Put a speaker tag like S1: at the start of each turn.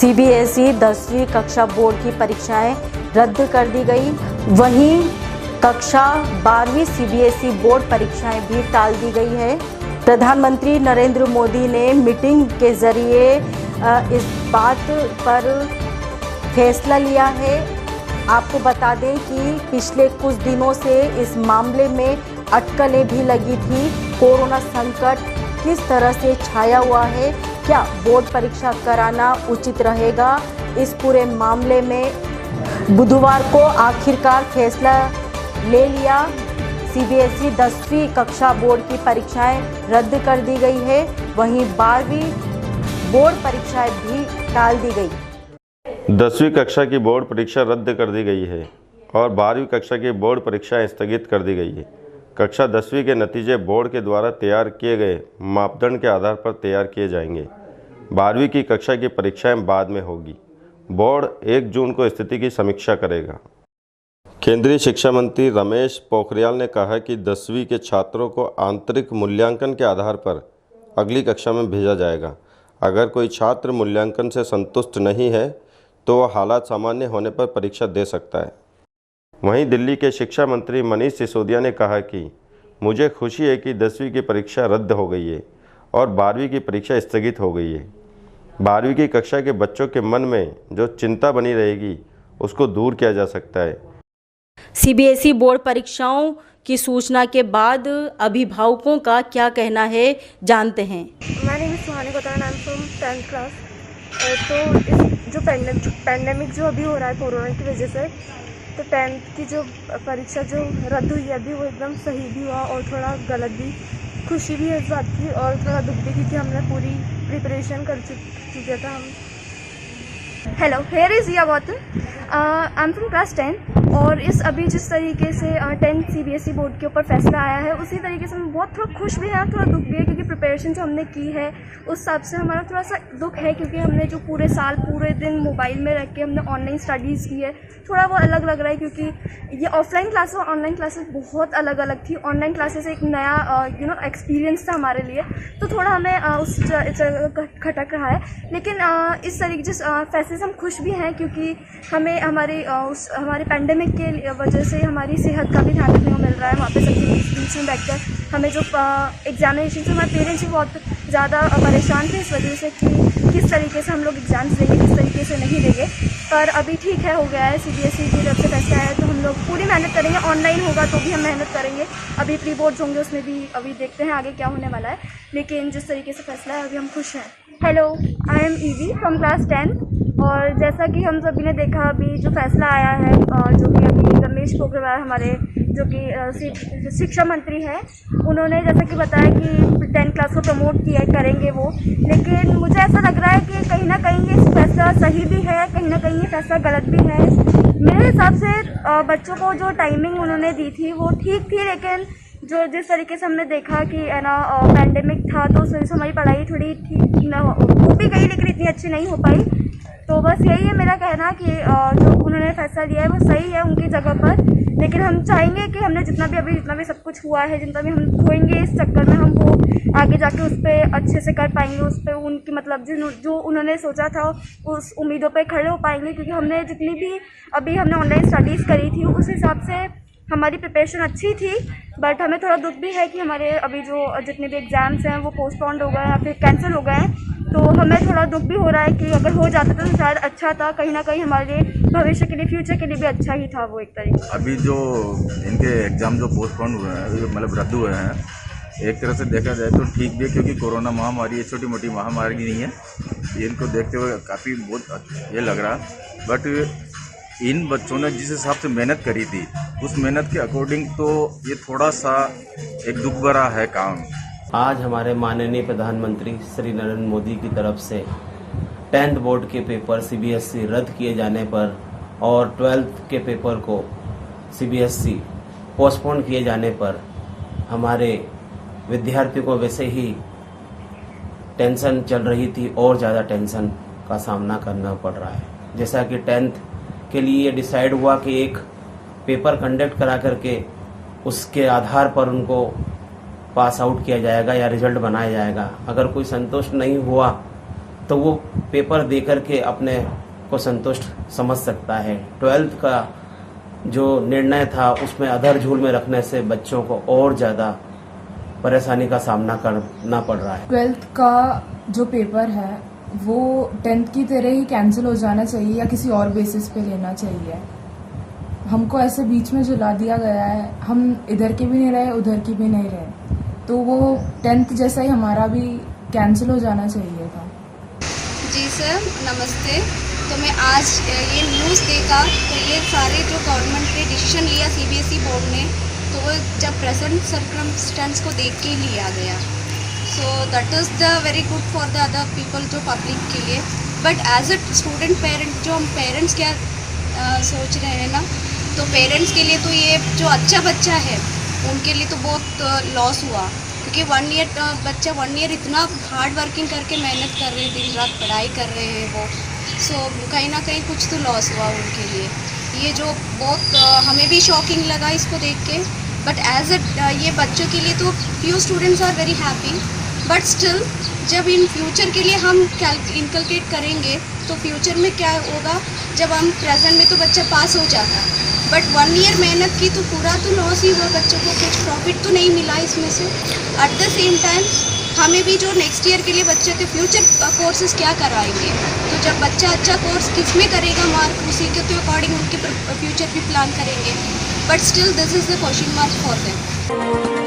S1: CBSE 10वीं कक्षा board की परीक्षाएं रद्द कर दी गई। वहीं कक्षा 12वीं सीबीएसई बोर्ड परीक्षाएं भी टाल दी गई है। प्रधानमंत्री नरेंद्र मोदी ने मीटिंग के जरिए इस बात पर फैसला लिया है। आपको बता दें कि पिछले कुछ दिनों से इस मामले में अटकलें भी लगी थी। कोरोना संकट किस तरह से छाया हुआ है, क्या बोर्ड परीक्षा कराना उचित रहेगा, इस पूरे मामले में बुधवार को आखिरकार फैसला ले लिया। सीबीएसई 10वीं कक्षा बोर्ड की परीक्षाएं रद्द कर दी गई है। वहीं 12वीं बोर्ड परीक्षाएं भी टाल दी गई।
S2: 10वीं कक्षा की बोर्ड परीक्षा रद्द कर दी गई है और 12वीं कक्षा की बोर्ड परीक्षाएं स्थगित कर दी गई है। कक्षा 10वीं के नतीजे बोर्ड के द्वारा तैयार किए गए मापदंड के आधार पर तैयार किए जाएंगे। 12वीं की कक्षा की परीक्षाएं बाद में होगी। बोर्ड 1 जून को स्थिति की समीक्षा करेगा। केंद्रीय शिक्षा मंत्री रमेश पोखरियाल ने कहा कि 10वीं के छात्रों को आंतरिक मूल्यांकन के आधार पर अगली कक्षा में भेजा जाएगा। अगर कोई छात्र मूल्यांकन से संतुष्ट नहीं है तो वह हालात सामान्य होने पर परीक्षा दे सकता है। वहीं दिल्ली के शिक्षा मंत्री मनीष सिसोदिया ने कहा कि मुझे खुशी है कि 10वीं की परीक्षा रद्द हो गई है और 12वीं की परीक्षा स्थगित हो गई है। 12वीं की कक्षा के बच्चों के मन में जो चिंता बनी रहेगी उसको दूर किया जा सकता है।
S1: सीबीएसई बोर्ड परीक्षाओं की सूचना के बाद अभिभावकों का क्या कहना है, जानते हैं।
S3: हमारे name Suhani Gotan, I am from 10th class. तो इस जो पैंडेमिक जो अभी हो रहा है कोरोना की वजह से, तो 10th की जो परीक्षा जो रद्द हुई है अभी, वो एकदम सही भी हुआ और थोड़ा गलत भी। खुशी भी है इस बात की और थोड़ा दुख भी, क्योंकि हमने पूरी प्रिपरेशन कर चुके था हम। हेलो, हेयर इज़ या वॉटन, आई एम फ्रॉम क्लास 10। और इस अभी जिस तरीके से 10th सीबीएसई बोर्ड के ऊपर फैसला आया है, उसी तरीके से हम बहुत थोड़ा खुश भी हैं और थोड़ा दुख भी है, क्योंकि प्रिपरेशन जो हमने की है उस हिसाब से हमारा थोड़ा सा दुख है, क्योंकि हमने जो पूरे साल पूरे दिन मोबाइल में रख के हमने ऑनलाइन स्टडीज़ की है, थोड़ा वो अलग लग रहा है। क्योंकि ये ऑफलाइन क्लासेस और ऑनलाइन क्लासेस बहुत अलग अलग थी। ऑनलाइन क्लासेस एक नया एक्सपीरियंस था हमारे लिए, तो थोड़ा हमें उस जगह खटक रहा है। लेकिन इस तरीके जिस फैसले से हम खुश भी हैं, क्योंकि हमें हमारे पैंडेमिक के वजह से हमारी सेहत का भी ध्यान रखने को मिल रहा है। वहाँ पे सबके बीच में बैठकर हमें जो एग्जामिनेशन से हमारे पेरेंट्स भी बहुत ज़्यादा परेशान थे इस वजह से कि किस तरीके से हम लोग एग्ज़ाम्स देंगे, किस तरीके से नहीं देंगे। पर अभी ठीक है, हो गया है। सीबीएसई की तरफ से फैसला आया है, तो हम लोग पूरी मेहनत करेंगे। ऑनलाइन होगा तो भी हम मेहनत करेंगे। अभी प्री बोर्ड्स होंगे, उसमें भी अभी देखते हैं आगे क्या होने वाला है। लेकिन जिस तरीके से फैसला है अभी हम खुश हैं। Hello, I am EV from class 10। और जैसा कि हम सभी ने देखा, अभी जो फैसला आया है, जो कि अभी रमेश पोखरियाल हमारे जो कि शिक्षा मंत्री हैं, उन्होंने जैसा कि बताया कि 10th क्लास को प्रमोट किया करेंगे वो। लेकिन मुझे ऐसा लग रहा है कि कहीं ना कहीं ये फैसला सही भी है, कहीं ना कहीं ये फैसला गलत भी है। मेरे हिसाब से बच्चों को जो टाइमिंग उन्होंने दी थी वो ठीक थी, लेकिन जो जिस तरीके से हमने देखा कि है ना पैंडेमिक था, तो उस वजह से हमारी पढ़ाई थोड़ी ठीक न हो भी गई, लेकिन इतनी अच्छी नहीं हो पाई। तो बस यही है मेरा कहना कि जो उन्होंने फैसला लिया है वो सही है उनकी जगह पर। लेकिन हम चाहेंगे कि हमने जितना भी सब कुछ हुआ है, जितना भी हम खोएंगे इस चक्कर में, हम वो आगे जाके उस पर अच्छे से कर पाएंगे। उस पर उनकी मतलब जो उन्होंने सोचा था उस उम्मीदों पे खड़े हो पाएंगे। क्योंकि हमने जितनी भी अभी हमने ऑनलाइन स्टडीज़ करी थी, उस हिसाब से हमारी प्रिपरेशन अच्छी थी। बट हमें थोड़ा दुख भी है कि हमारे अभी जो जितने भी एग्ज़ाम्स हैं वो पोस्टपोन्ड हो गए हैं या फिर कैंसिल हो गए हैं। तो हमें थोड़ा दुख भी हो रहा है कि अगर हो जाता तो शायद अच्छा था, कहीं ना कहीं हमारे भविष्य के लिए, फ्यूचर के लिए भी अच्छा ही था वो एक तरीके।
S4: अभी जो इनके एग्ज़ाम जो पोस्टपोन हुए हैं, मतलब रद्द हुए हैं, एक तरह से देखा जाए तो ठीक भी है, क्योंकि कोरोना महामारी ये छोटी मोटी महामारी नहीं है। इनको देखते हुए काफ़ी बहुत ये लग रहा, बट इन बच्चों ने जिस हिसाब से मेहनत करी थी उस मेहनत के अकॉर्डिंग तो ये थोड़ा सा एक दुख भरा है काम।
S5: आज हमारे माननीय प्रधानमंत्री श्री नरेंद्र मोदी की तरफ से 10th बोर्ड के पेपर सीबीएसई रद्द किए जाने पर और 12th के पेपर को सीबीएसई पोस्टपोन किए जाने पर हमारे विद्यार्थियों को वैसे ही टेंशन चल रही थी और ज़्यादा टेंशन का सामना करना पड़ रहा है। जैसा कि 10th के लिए डिसाइड हुआ कि एक पेपर कंडक्ट करा करके उसके आधार पर उनको पास आउट किया जाएगा या रिजल्ट बनाया जाएगा। अगर कोई संतुष्ट नहीं हुआ तो वो पेपर दे करके अपने को संतुष्ट समझ सकता है। 12th का जो निर्णय था उसमें अधर झूल में रखने से बच्चों को और ज़्यादा परेशानी का सामना करना पड़ रहा है।
S6: 12th का जो पेपर है वो 10th की तरह ही कैंसिल हो जाना चाहिए या किसी और बेसिस पे लेना चाहिए। हमको ऐसे बीच में झुला दिया गया है, हम इधर के भी नहीं रहे उधर की भी नहीं रहे, तो वो 10th जैसा ही हमारा भी कैंसिल हो जाना चाहिए था।
S7: जी सर नमस्ते। तो मैं आज ये न्यूज़ देखा तो ये सारे जो गवर्नमेंट ने डिसीजन लिया सीबीएसई बोर्ड ने, तो वो जब प्रेजेंट सर्कमस्टेंस को देख के लिया गया, so that is the very good for the other people जो पब्लिक के लिए। But as a student parent जो हम पेरेंट्स क्या सोच रहे हैं ना, तो पेरेंट्स के लिए तो ये जो अच्छा बच्चा है उनके लिए तो बहुत लॉस हुआ, क्योंकि 1 ईयर बच्चा 1 ईयर इतना हार्ड वर्किंग करके मेहनत कर रहे हैं, दिन रात पढ़ाई कर रहे हैं वो, सो कहीं ना कहीं कुछ तो लॉस हुआ उनके लिए। ये जो बहुत हमें भी शॉकिंग लगा इसको देख के, बट एज अ ये बच्चों के लिए तो few students are very happy, but still जब इन फ्यूचर के लिए हम इनकलकेट करेंगे तो फ्यूचर में क्या होगा, जब हम प्रेजेंट में तो बच्चा पास हो जाता, बट 1 ईयर मेहनत की तो पूरा तो लॉस ही हुआ, बच्चों को कुछ प्रॉफिट तो नहीं मिला इसमें से। एट द सेम टाइम हमें भी जो नेक्स्ट ईयर के लिए बच्चे के फ्यूचर कोर्सेज क्या कराएंगे, तो जब बच्चा अच्छा कोर्स किस में करेगा मार्क उसी के तो अकॉर्डिंग उनके फ्यूचर भी प्लान करेंगे, but still this is the question mark for them.